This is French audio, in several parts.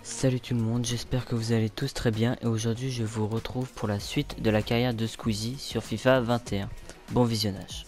Salut tout le monde, j'espère que vous allez tous très bien et aujourd'hui je vous retrouve pour la suite de la carrière de Squeezie sur FIFA 21. Bon visionnage.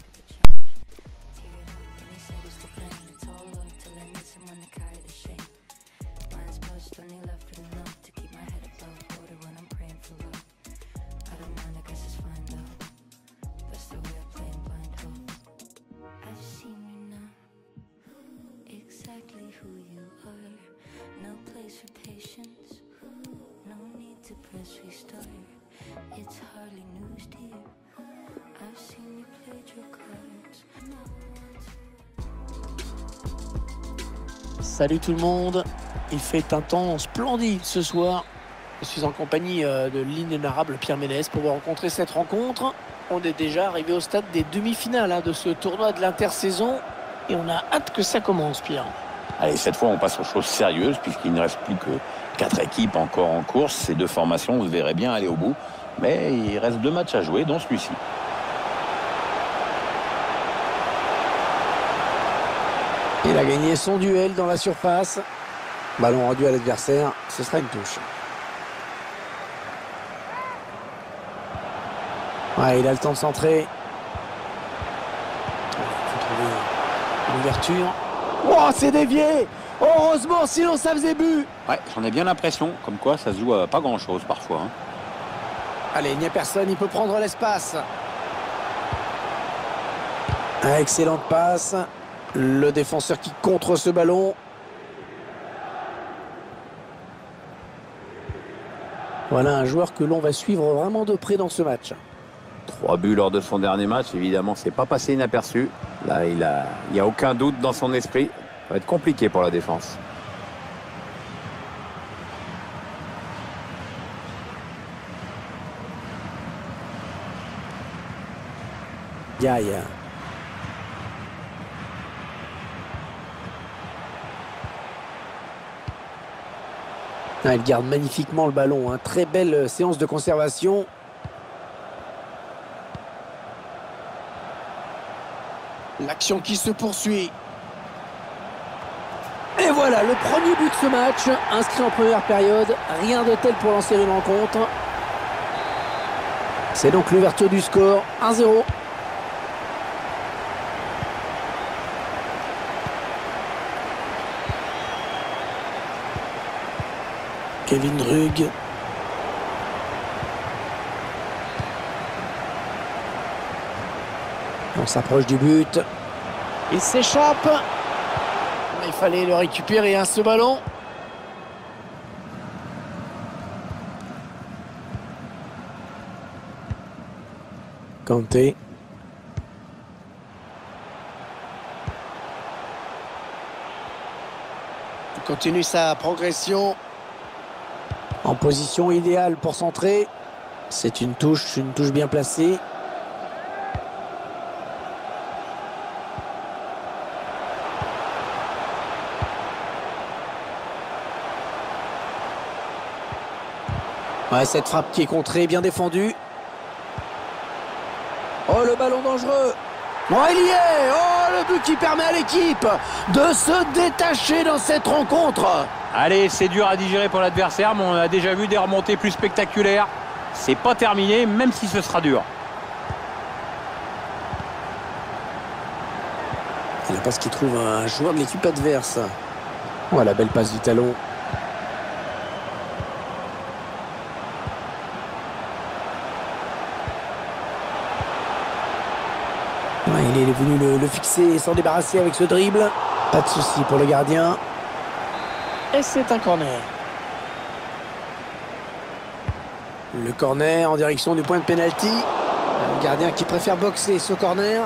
Salut tout le monde, il fait un temps splendide ce soir. Je suis en compagnie de l'inénarrable Pierre Ménès pour vous rencontrer cette rencontre. On est déjà arrivé au stade des demi-finales de ce tournoi de l'intersaison et on a hâte que ça commence, Pierre. Allez, cette fois on passe aux choses sérieuses puisqu'il ne reste plus que 4 équipes encore en course. Ces deux formations, vous verrez bien aller au bout, mais il reste 2 matchs à jouer, dont celui-ci. Il a gagné son duel dans la surface. Ballon rendu à l'adversaire, ce sera une touche. Ouais, il a le temps de centrer. Il faut trouver une ouverture. Oh, c'est dévié! Heureusement, sinon ça faisait but. Ouais, j'en ai bien l'impression, comme quoi ça se joue à pas grand-chose parfois. Allez, il n'y a personne, il peut prendre l'espace. Excellente passe. Le défenseur qui contre ce ballon. Voilà un joueur que l'on va suivre vraiment de près dans ce match. 3 buts lors de son dernier match, évidemment, c'est pas passé inaperçu. Là, il y a aucun doute dans son esprit. Ça va être compliqué pour la défense. Gaï. Il garde magnifiquement le ballon. Très belle séance de conservation. L'action qui se poursuit. Et voilà, le premier but de ce match, inscrit en première période. Rien de tel pour lancer une rencontre. C'est donc l'ouverture du score, 1-0. Kevin Drug. On s'approche du but. Il s'échappe. Il fallait le récupérer, ce ballon. Kanté. Il continue sa progression. En position idéale pour centrer. C'est une touche bien placée. Ouais, cette frappe qui est contrée, bien défendue. Oh, le ballon dangereux. Oh, il y est. Oh, le but qui permet à l'équipe de se détacher dans cette rencontre. Allez, c'est dur à digérer pour l'adversaire, mais on a déjà vu des remontées plus spectaculaires. C'est pas terminé, même si ce sera dur. C'est la passe qui trouve un joueur de l'équipe adverse. Voilà, belle passe du talon. Ouais, il est venu le fixer et s'en débarrasser avec ce dribble. Pas de souci pour le gardien. Et c'est un corner. Le corner en direction du point de pénalty. Le gardien qui préfère boxer ce corner.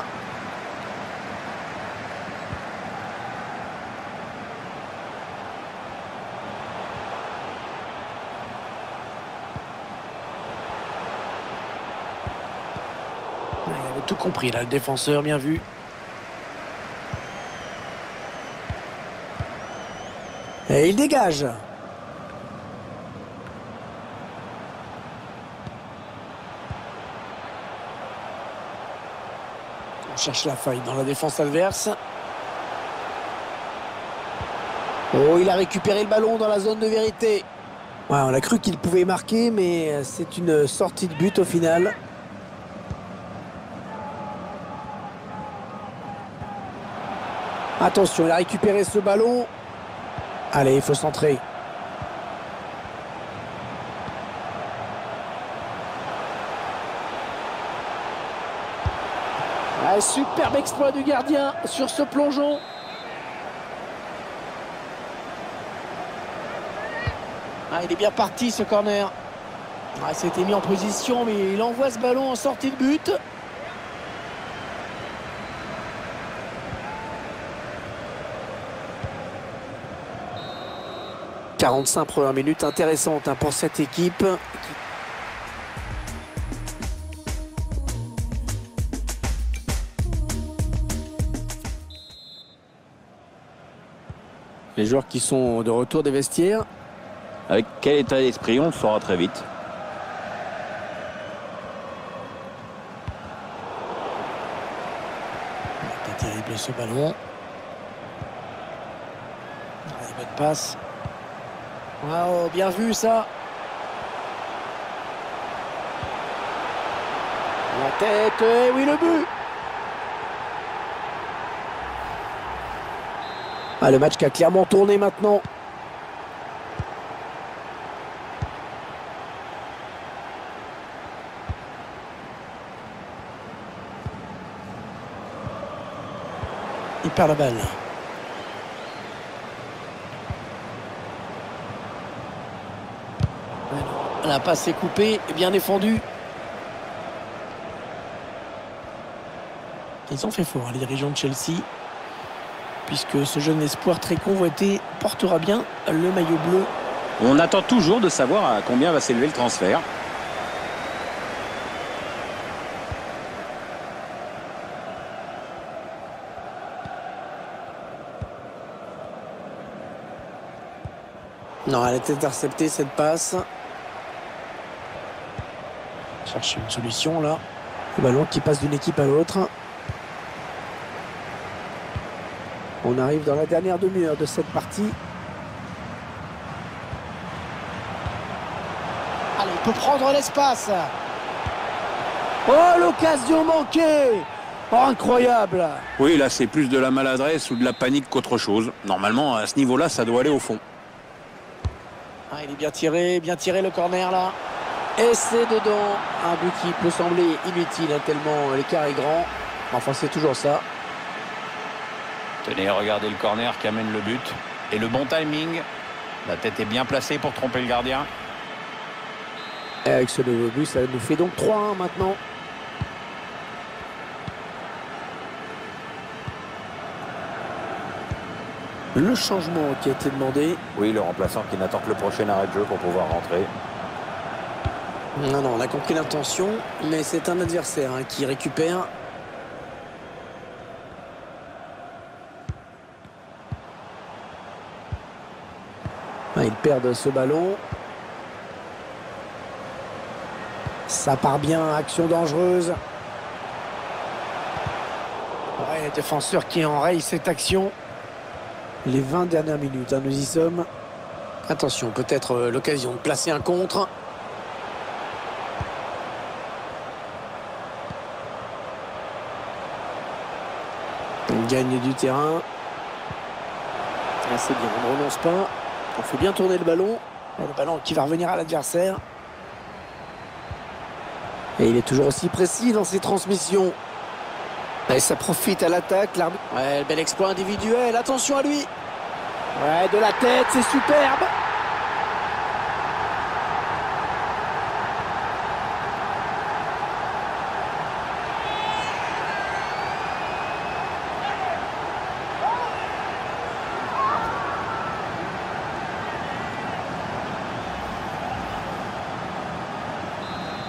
Il avait tout compris là, le défenseur, bien vu. Et il dégage. On cherche la faille dans la défense adverse. Oh, il a récupéré le ballon dans la zone de vérité. Ouais, on a cru qu'il pouvait marquer, mais c'est une sortie de but au final. Attention, il a récupéré ce ballon. Allez, il faut centrer. Ah, superbe exploit du gardien sur ce plongeon. Ah, il est bien parti ce corner. Ah, c'était mis en position, mais il envoie ce ballon en sortie de but. « 45 premières minutes intéressantes pour cette équipe. » Les joueurs qui sont de retour des vestiaires. Avec quel état d'esprit, on le saura très vite. Pas terrible ce ballon. Allez, bonne passe. Wow, bien vu ça. La tête, et oui le but. Ah, le match qui a clairement tourné maintenant. Il perd la balle. La passe est coupée et bien défendue. Ils ont fait fort, les dirigeants de Chelsea, puisque ce jeune espoir très convoité portera bien le maillot bleu. On attend toujours de savoir à combien va s'élever le transfert. Non, elle a été interceptée cette passe. Cherche une solution là. Le ballon qui passe d'une équipe à l'autre. On arrive dans la dernière demi-heure de cette partie. Allez, il peut prendre l'espace. Oh, l'occasion manquée. Oh, incroyable. Oui, là, c'est plus de la maladresse ou de la panique qu'autre chose. Normalement, à ce niveau-là, ça doit aller au fond. Ah, il est bien tiré le corner là. Et c'est dedans. Un but qui peut sembler inutile, hein, tellement l'écart est grand. Enfin, c'est toujours ça. Tenez, regardez le corner qui amène le but. Et le bon timing. La tête est bien placée pour tromper le gardien. Et avec ce nouveau but, ça nous fait donc 3-1 maintenant. Le changement qui a été demandé. Oui, le remplaçant qui n'attend que le prochain arrêt de jeu pour pouvoir rentrer. Non, on a compris l'intention, mais c'est un adversaire hein, qui récupère. Ah, ils perdent ce ballon. Ça part bien, action dangereuse. Ouais, le défenseur qui enraye cette action. Les 20 dernières minutes, hein, nous y sommes. Attention, peut-être l'occasion de placer un contre. On gagne du terrain. Ah, c'est bien, on ne renonce pas. On fait bien tourner le ballon. Et le ballon qui va revenir à l'adversaire. Et il est toujours aussi précis dans ses transmissions. Et ça profite à l'attaque. Ouais, bel exploit individuel. Attention à lui. Ouais, de la tête, c'est superbe.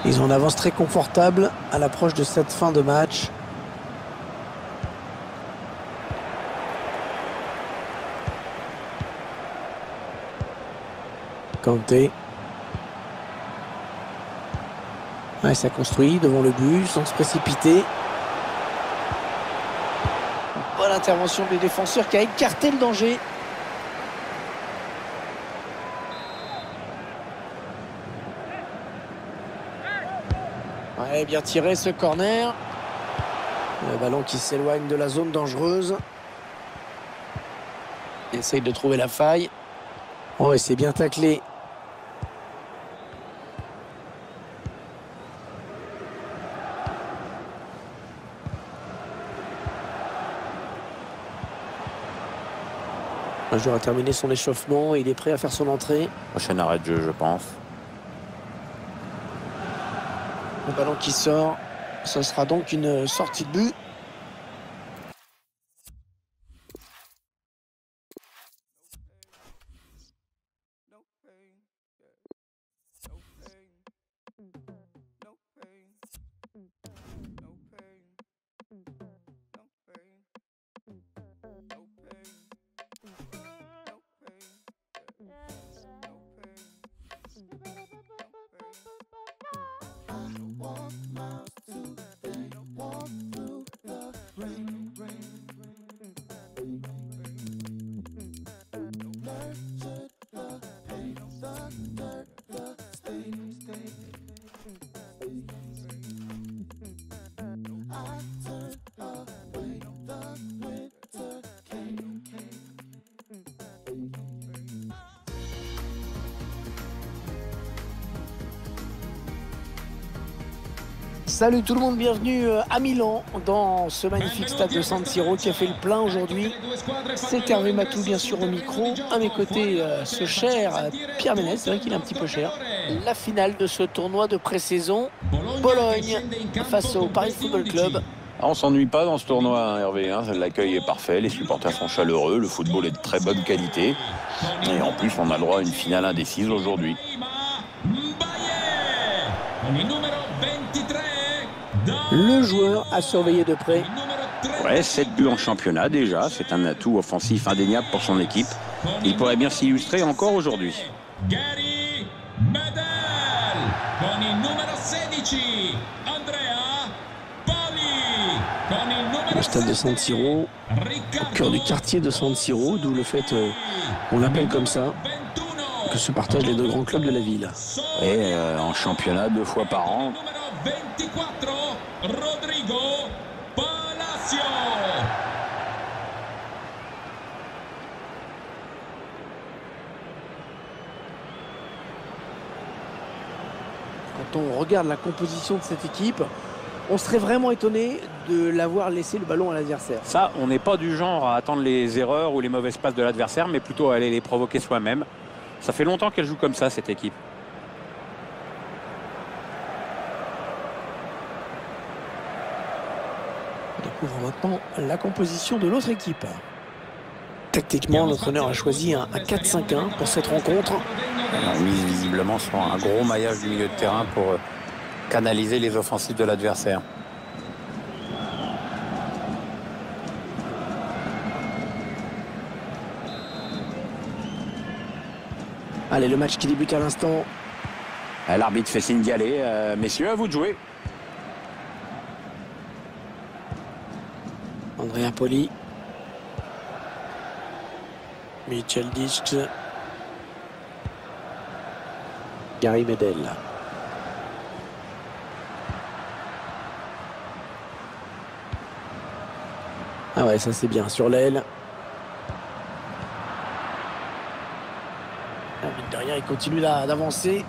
Ils ont une avance très confortable à l'approche de cette fin de match. Kanté. Ouais, ça construit devant le but sans se précipiter. Bonne intervention des défenseurs qui a écarté le danger. Ouais, bien tiré ce corner. Le ballon qui s'éloigne de la zone dangereuse. Il essaye de trouver la faille. Oh, et c'est bien taclé. Un joueur a terminé son échauffement et il est prêt à faire son entrée. Prochain arrêt de jeu, je pense. Le ballon qui sort. Ce sera donc une sortie de but. Salut tout le monde, bienvenue à Milan dans ce magnifique stade de San Siro qui a fait le plein aujourd'hui. C'est Hervé Matou bien sûr au micro. À mes côtés ce cher Pierre Ménès, c'est vrai qu'il est un petit peu cher. La finale de ce tournoi de pré-saison, Bologne face au Paris Football Club. On s'ennuie pas dans ce tournoi, hein, Hervé. Hein. L'accueil est parfait, les supporters sont chaleureux, le football est de très bonne qualité. Et en plus, on a le droit à une finale indécise aujourd'hui. Le joueur à surveiller de près. Ouais, 7 buts en championnat déjà, c'est un atout offensif indéniable pour son équipe. Il pourrait bien s'illustrer encore aujourd'hui. Gary Medel con il numero 16 Andrea Poli con il numero Le stade de San Siro, au cœur du quartier de San Siro, d'où le fait qu'on l'appelle comme ça, que se partagent les deux grands clubs de la ville. Et en championnat 2 fois par an. 24 Rodrigo Palacio. Quand on regarde la composition de cette équipe, on serait vraiment étonné de l'avoir laissé le ballon à l'adversaire. Ça, on n'est pas du genre à attendre les erreurs ou les mauvaises passes de l'adversaire, mais plutôt à aller les provoquer soi-même. Ça fait longtemps qu'elle joue comme ça, cette équipe. On découvre maintenant la composition de l'autre équipe. Tactiquement, l'entraîneur a choisi un 4-5-1 pour cette rencontre. On mise visiblement sur un gros maillage du milieu de terrain pour canaliser les offensives de l'adversaire. Allez, le match qui débute à l'instant. L'arbitre fait signe d'y aller. Messieurs, à vous de jouer. Andrea Poli. Michel Disc. Gary Medel. Ah ouais, ça c'est bien sur l'aile. Mine de rien, il continue d'avancer.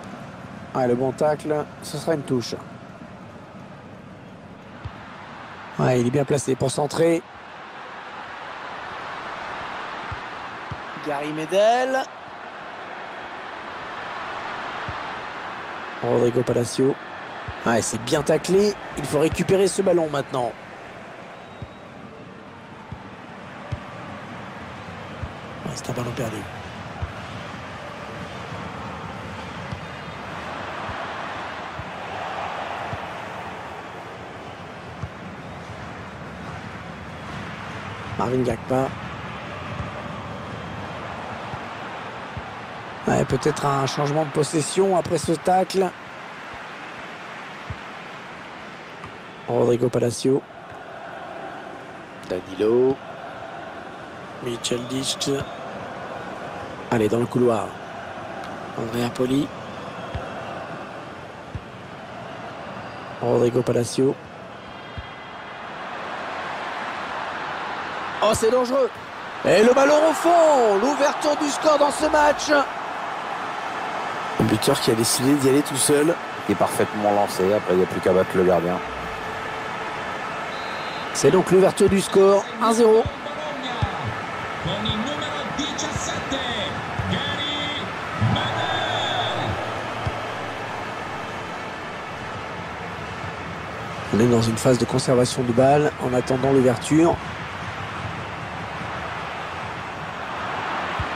Ah, le bon tacle, ce sera une touche. Ouais, il est bien placé pour centrer. Gary Medel. Rodrigo Palacio. Ouais, c'est bien taclé. Il faut récupérer ce ballon maintenant. Ouais, c'est un ballon perdu. Marvin Gakpa. Ouais, peut-être un changement de possession après ce tacle. Rodrigo Palacio. Danilo. Michel Disc. Allez, dans le couloir. Andrea Poli. Rodrigo Palacio. Oh, c'est dangereux. Et le ballon au fond. L'ouverture du score dans ce match. Un buteur qui a décidé d'y aller tout seul. Il est parfaitement lancé. Après, il n'y a plus qu'à battre le gardien. C'est donc l'ouverture du score. 1-0. Bologna con il numero 17 Gary Medel. On est dans une phase de conservation de balle en attendant l'ouverture.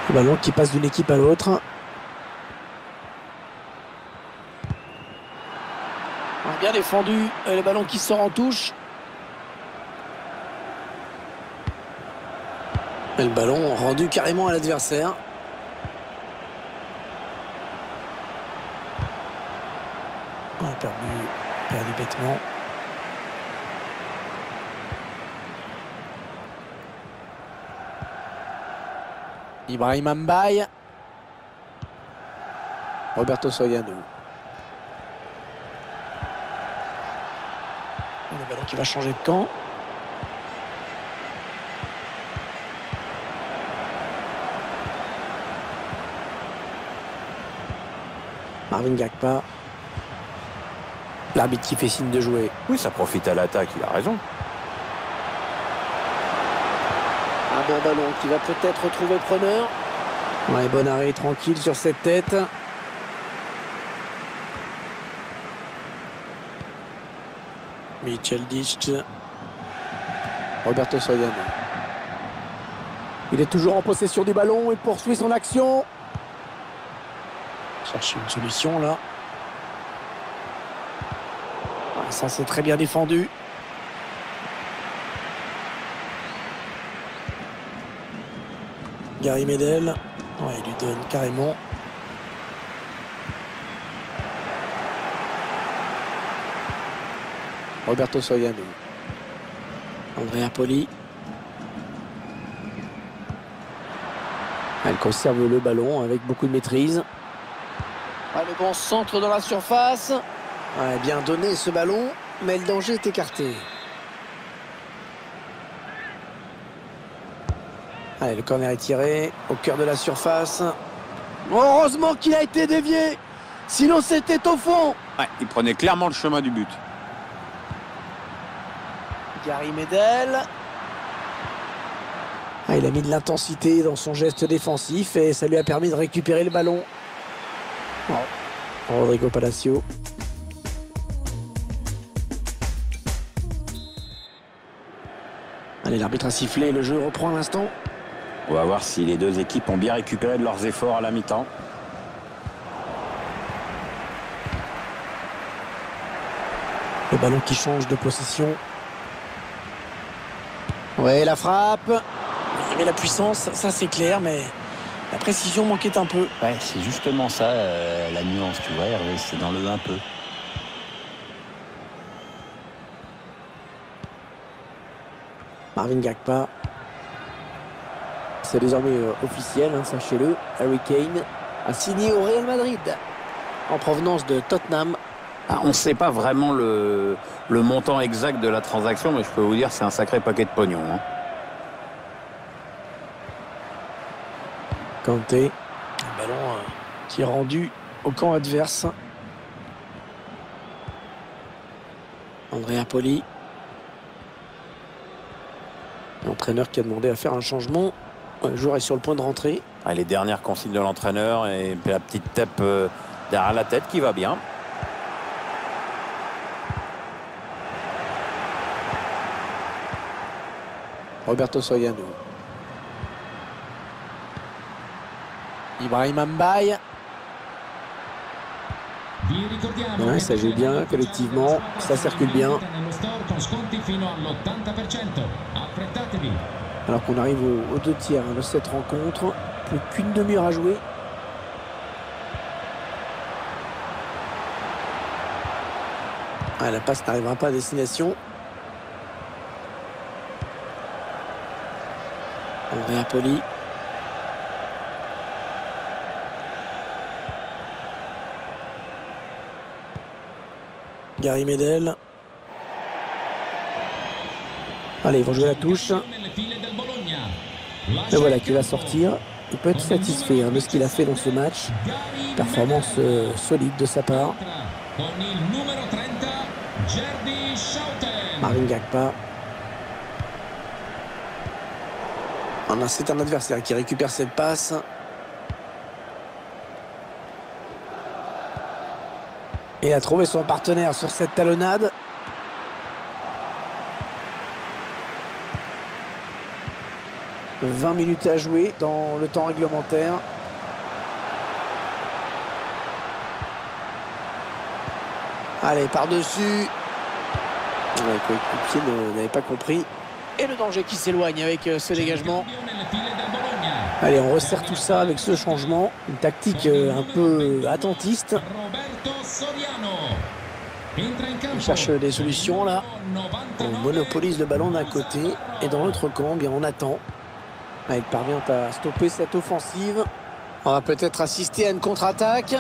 Le ballon qui passe d'une équipe à l'autre. Bien défendu. Et le ballon qui sort en touche. Et le ballon rendu carrément à l'adversaire. On a perdu bêtement. Ibrahim Mbaye. Roberto Soriano. Le ballon qui va changer de camp. Marvin Gakpa. L'arbitre qui fait signe de jouer. Oui, ça profite à l'attaque, il a raison. Un bon ballon qui va peut-être retrouver preneur. Ouais, bon arrêt tranquille sur cette tête. Michel Dicht. Roberto Soriano. Il est toujours en possession du ballon et poursuit son action. Cherche une solution là. Ah, ça c'est très bien défendu. Gary Medel. Ouais, il lui donne carrément. Roberto Soriano. Andrea Poli. Elle conserve le ballon avec beaucoup de maîtrise. Ouais, le bon centre dans la surface. Ouais, bien donné ce ballon, mais le danger est écarté. Allez, le corner est tiré au cœur de la surface. Heureusement qu'il a été dévié. Sinon, c'était au fond. Ouais, il prenait clairement le chemin du but. Gary Medel. Ah, il a mis de l'intensité dans son geste défensif et ça lui a permis de récupérer le ballon. Oh. Rodrigo Palacio. Allez, l'arbitre a sifflé, le jeu reprend à l'instant. On va voir si les deux équipes ont bien récupéré de leurs efforts à la mi-temps. Le ballon qui change de possession. Ouais, la frappe. Il y avait la puissance, ça c'est clair, mais la précision manquait un peu. Ouais, c'est justement ça, la nuance, tu vois, Hervé, c'est dans le un peu. Marvin Gakpa. C'est désormais officiel, hein, sachez-le. Harry Kane a signé au Real Madrid en provenance de Tottenham. Ah, on ne sait pas vraiment le montant exact de la transaction, mais je peux vous dire c'est un sacré paquet de pognon. Hein. Kanté. Un ballon qui est rendu au camp adverse. Andrea Poli. L'entraîneur qui a demandé à faire un changement. Le joueur est sur le point de rentrer. Ah, les dernières consignes de l'entraîneur et la petite tape derrière la tête qui va bien. Roberto Soriano. Ibrahim Mbaye. Ouais, ça joue bien collectivement, ça circule bien. Alors qu'on arrive aux deux tiers de cette rencontre, plus qu'une demi-heure à jouer. Ah, la passe n'arrivera pas à destination. Andrea Poli. Gary Medel. Allez, ils vont jouer la touche. Et voilà qui va sortir. Il peut être satisfait de ce qu'il a fait dans ce match. Performance solide de sa part. Marvin Gakpa. C'est un adversaire qui récupère cette passe. Il a trouvé son partenaire sur cette talonnade. « 20 minutes à jouer dans le temps réglementaire. » Allez, par-dessus. Le coéquipier n'avait pas compris. Et le danger qui s'éloigne avec ce dégagement. Allez, on resserre tout ça avec ce changement. Une tactique un peu attentiste. On cherche des solutions là. On monopolise le ballon d'un côté. Et dans l'autre camp, bien, on attend. Il parvient à stopper cette offensive. On va peut-être assister à une contre-attaque.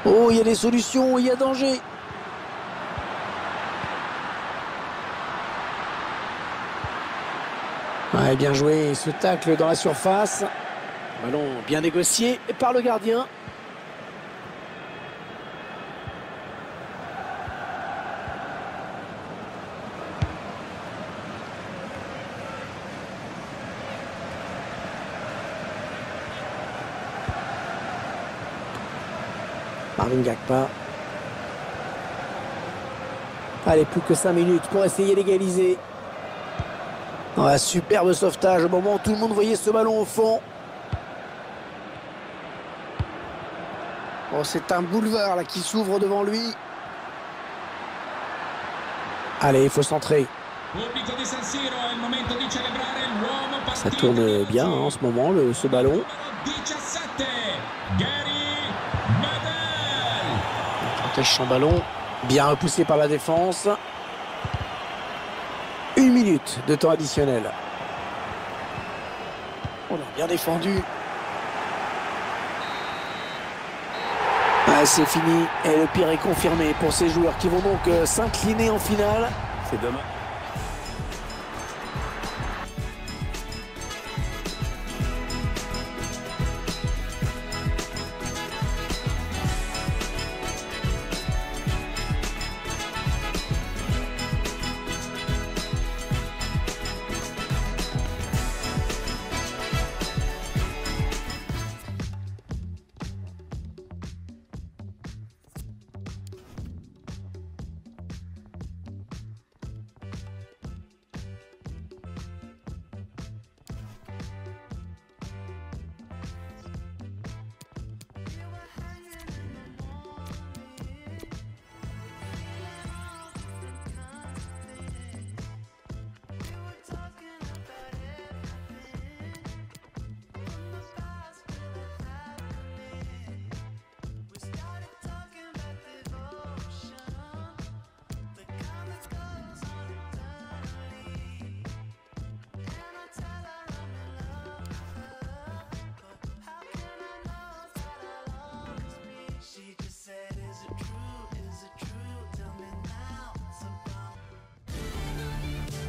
Oh, il y a des solutions, il y a danger. Ouais, bien joué, ce tacle dans la surface. Ballon bien négocié par le gardien. Marvin Gakpa. Allez, plus que 5 minutes pour essayer d'égaliser. Un superbe sauvetage au moment où tout le monde voyait ce ballon au fond. Oh, c'est un boulevard là qui s'ouvre devant lui. Allez, il faut centrer. Ça tourne bien en ce moment, ce ballon. Protège son ballon. Bien repoussé par la défense. 1 minute de temps additionnel. On a bien défendu. Ah, c'est fini. Et le pire est confirmé pour ces joueurs qui vont donc s'incliner en finale. C'est dommage.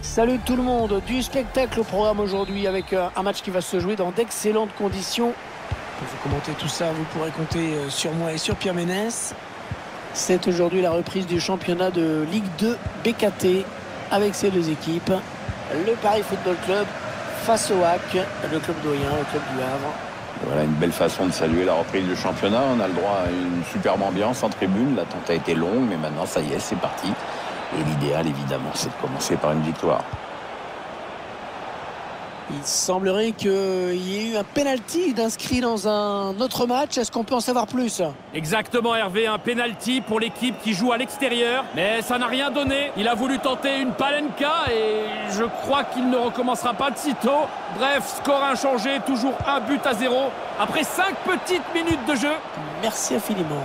Salut tout le monde, du spectacle au programme aujourd'hui avec un match qui va se jouer dans d'excellentes conditions. Pour vous commenter tout ça, vous pourrez compter sur moi et sur Pierre Ménès. C'est aujourd'hui la reprise du championnat de Ligue 2 BKT avec ces deux équipes. Le Paris Football Club face au HAC, le club doyen, le club du Havre. Voilà une belle façon de saluer la reprise du championnat. On a le droit à une superbe ambiance en tribune. L'attente a été longue, mais maintenant ça y est, c'est parti. Et l'idéal, évidemment, c'est de commencer par une victoire. Il semblerait qu'il y ait eu un penalty d'inscrit dans un autre match. Est-ce qu'on peut en savoir plus? Exactement, Hervé, un penalty pour l'équipe qui joue à l'extérieur. Mais ça n'a rien donné. Il a voulu tenter une palenka et je crois qu'il ne recommencera pas de sitôt. Bref, score inchangé, toujours 1-0 après 5 petites minutes de jeu. Merci infiniment.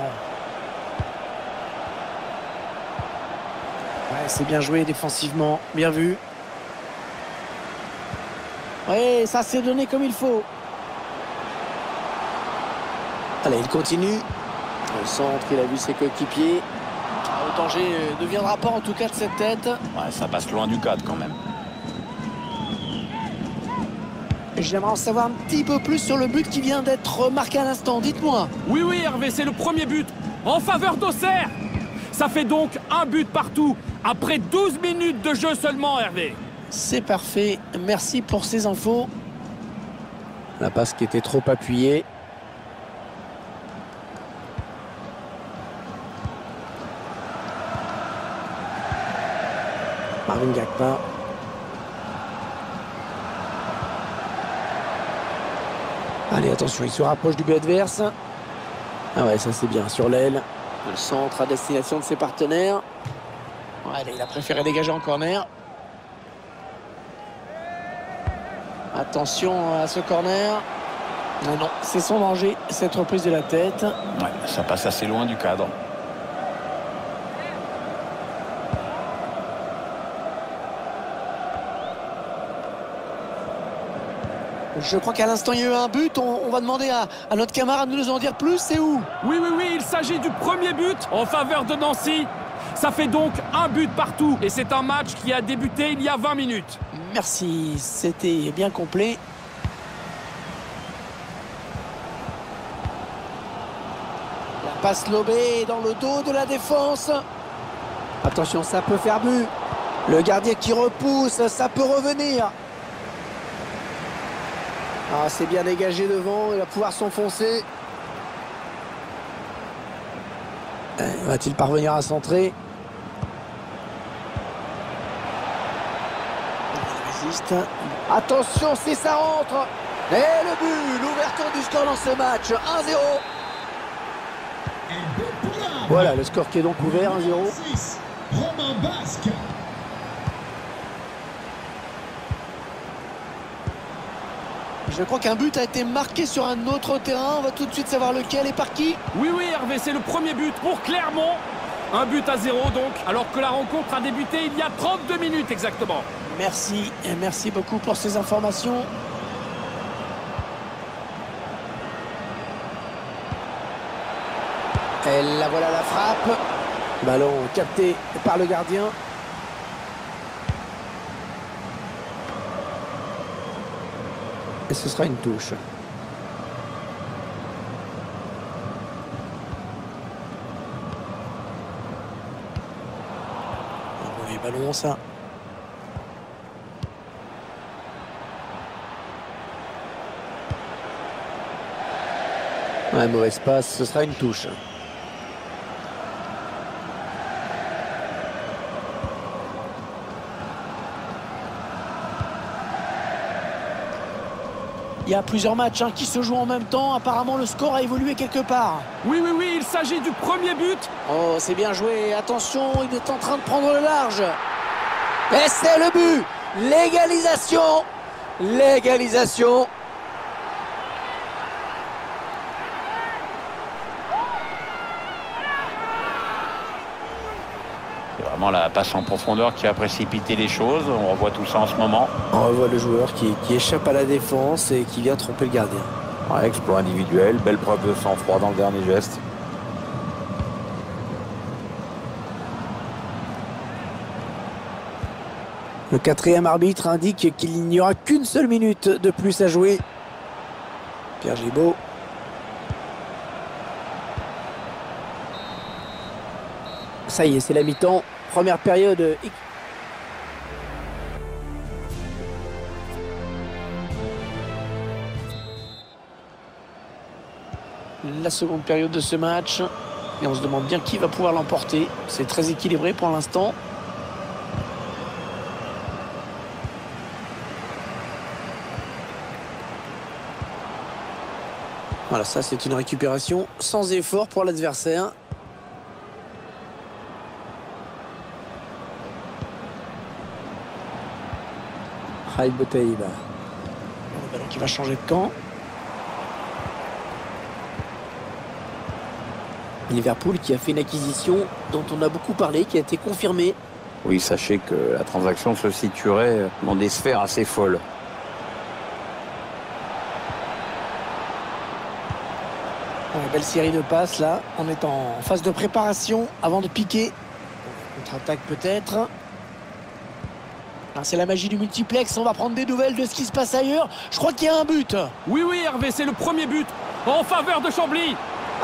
Ouais, c'est bien joué défensivement, bien vu. Ouais, ça s'est donné comme il faut. Allez, il continue. Le centre, il a vu ses coéquipiers. Le danger ne viendra pas en tout cas de cette tête. Ouais, ça passe loin du cadre quand même. J'aimerais en savoir un petit peu plus sur le but qui vient d'être marqué à l'instant. Dites-moi. Oui, oui, Hervé, c'est le premier but en faveur d'Auxerre. Ça fait donc un but partout, après 12 minutes de jeu seulement, Hervé. C'est parfait. Merci pour ces infos. La passe qui était trop appuyée. Marvin Gakpa. Allez, attention, il se rapproche du but adverse. Ah ouais, ça c'est bien, sur l'aile. Le centre à destination de ses partenaires. Allez, il a préféré dégager en corner. Attention à ce corner. Non, non, c'est son danger, cette reprise de la tête. Ouais, ça passe assez loin du cadre. Je crois qu'à l'instant, il y a eu un but. On va demander à notre camarade de nous en dire plus. C'est où? Oui, oui, oui, il s'agit du premier but en faveur de Nancy. Ça fait donc un but partout. Et c'est un match qui a débuté il y a 20 minutes. Merci, c'était bien complet. La passe lobée dans le dos de la défense. Attention, ça peut faire but. Le gardien qui repousse, ça peut revenir. Ah, c'est bien dégagé devant, il va pouvoir s'enfoncer. Va-t-il parvenir à centrer? Il résiste. Attention, si ça rentre. Et le but, l'ouverture du score dans ce match, 1-0. Voilà, le score qui est donc ouvert, 1-0. Romain Basque. Je crois qu'un but a été marqué sur un autre terrain. On va tout de suite savoir lequel et par qui. Oui, oui, Hervé, c'est le premier but pour Clermont. Un but à 0 donc, alors que la rencontre a débuté il y a 32 minutes exactement. Merci, et merci beaucoup pour ces informations. Et la voilà la frappe. Ballon capté par le gardien. Et ce sera une touche. Un mauvais ballon, ça. Ouais, mauvaise passe, ce sera une touche. Il y a plusieurs matchs qui se jouent en même temps. Apparemment, le score a évolué quelque part. Oui, oui, oui, il s'agit du premier but. Oh, c'est bien joué. Attention, il est en train de prendre le large. Et c'est le but. L'égalisation. L'égalisation. C'est vraiment la passe en profondeur qui a précipité les choses. On revoit tout ça en ce moment. On revoit le joueur qui échappe à la défense et qui vient tromper le gardien. Ouais, exploit individuel, belle preuve de sang-froid dans le dernier geste. Le quatrième arbitre indique qu'il n'y aura qu'une seule minute de plus à jouer. Pierre Gibaud. Ça y est, c'est la mi-temps. Première période. La seconde période de ce match. Et on se demande bien qui va pouvoir l'emporter. C'est très équilibré pour l'instant. Voilà, ça c'est une récupération sans effort pour l'adversaire. Haït Boutaïba. Le ballon qui va changer de camp. Liverpool qui a fait une acquisition dont on a beaucoup parlé, qui a été confirmée. Oui, sachez que la transaction se situerait dans des sphères assez folles. Ouais, belle série de passes là. On est en phase de préparation avant de piquer. Contre-attaque peut-être. C'est la magie du multiplex. On va prendre des nouvelles de ce qui se passe ailleurs. Je crois qu'il y a un but. Oui, oui, Hervé, c'est le premier but en faveur de Chambly.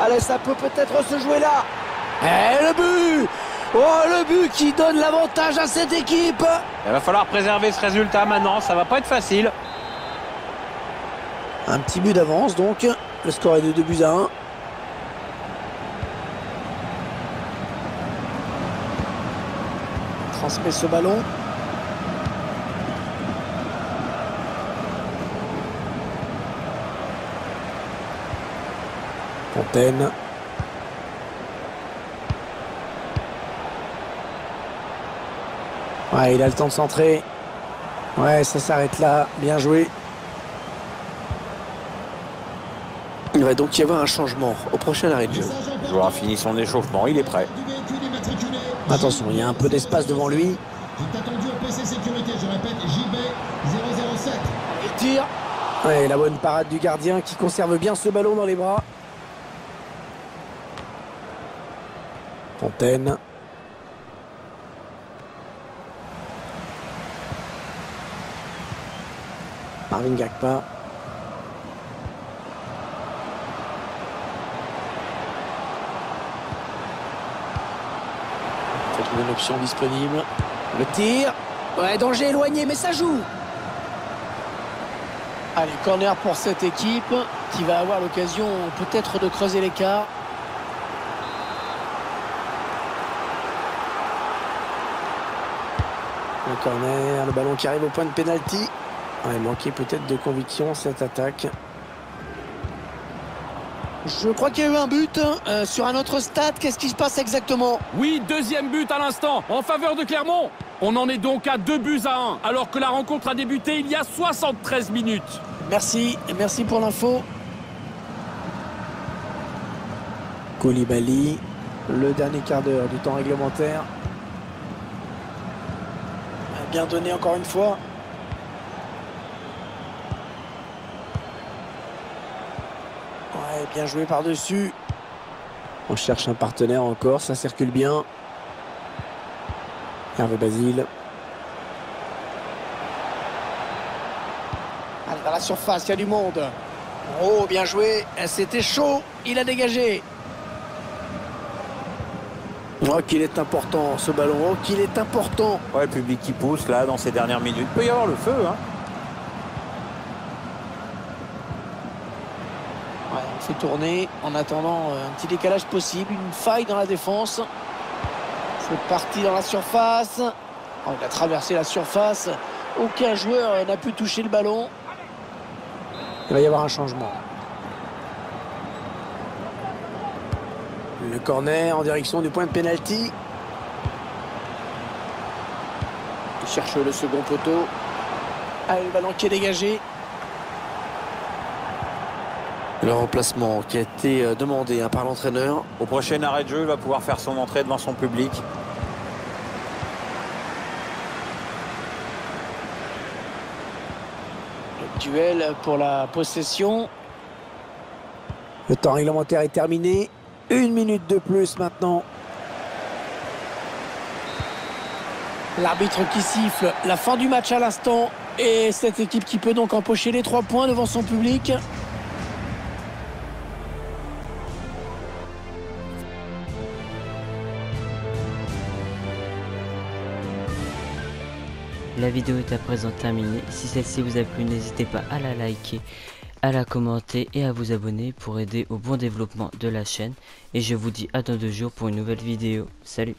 Allez, ça peut peut-être se jouer là. Et le but! Oh, le but qui donne l'avantage à cette équipe. Il va falloir préserver ce résultat maintenant. Ça va pas être facile. Un petit but d'avance donc. Le score est de 2-1. Transmet ce ballon. Fontaine. Ouais, il a le temps de centrer. Ouais, ça s'arrête là. Bien joué. Il va donc y avoir un changement au prochain arrêt de jeu. Le joueur a fini son échauffement, il est prêt. Attention, il y a un peu d'espace devant lui. Il est attendu au PC sécurité, je répète, JB 007. Il tire. Ouais, la bonne parade du gardien qui conserve bien ce ballon dans les bras. Fontaine. Marvin Gakpa. Une option disponible. Le tir. Ouais, danger éloigné, mais ça joue. Allez, corner pour cette équipe qui va avoir l'occasion peut-être de creuser l'écart. Le corner, le ballon qui arrive au point de pénalty. Ouais, manquait peut-être de conviction cette attaque. Je crois qu'il y a eu un but sur un autre stade. Qu'est-ce qui se passe exactement? Oui, deuxième but à l'instant en faveur de Clermont. On en est donc à 2-1 alors que la rencontre a débuté il y a 73 minutes. Merci pour l'info. Koulibaly, le dernier quart d'heure du temps réglementaire. Bien donné encore une fois. Ouais, bien joué par-dessus. On cherche un partenaire encore, ça circule bien. Hervé Basile. Allez, dans la surface, il y a du monde. Oh, bien joué. C'était chaud, il a dégagé. Oh, qu'il est important ce ballon, oh, qu'il est important. Ouais, le public qui pousse là dans ces dernières minutes. Il peut y avoir le feu, hein. Ouais, on fait tourner en attendant un petit décalage possible, une faille dans la défense. C'est parti dans la surface. Oh, il a traversé la surface. Aucun joueur n'a pu toucher le ballon. Il va y avoir un changement. Le corner en direction du point de pénalty. Il cherche le second poteau. Allez, le ballon qui est dégagé. Le remplacement qui a été demandé par l'entraîneur. Au prochain arrêt de jeu, il va pouvoir faire son entrée devant son public. Le duel pour la possession. Le temps réglementaire est terminé. 1 minute de plus maintenant. L'arbitre qui siffle la fin du match à l'instant. Et cette équipe qui peut donc empocher les 3 points devant son public. La vidéo est à présent terminée. Si celle-ci vous a plu, n'hésitez pas à la liker, à la commenter et à vous abonner pour aider au bon développement de la chaîne. Et je vous dis à dans 2 jours pour une nouvelle vidéo. Salut!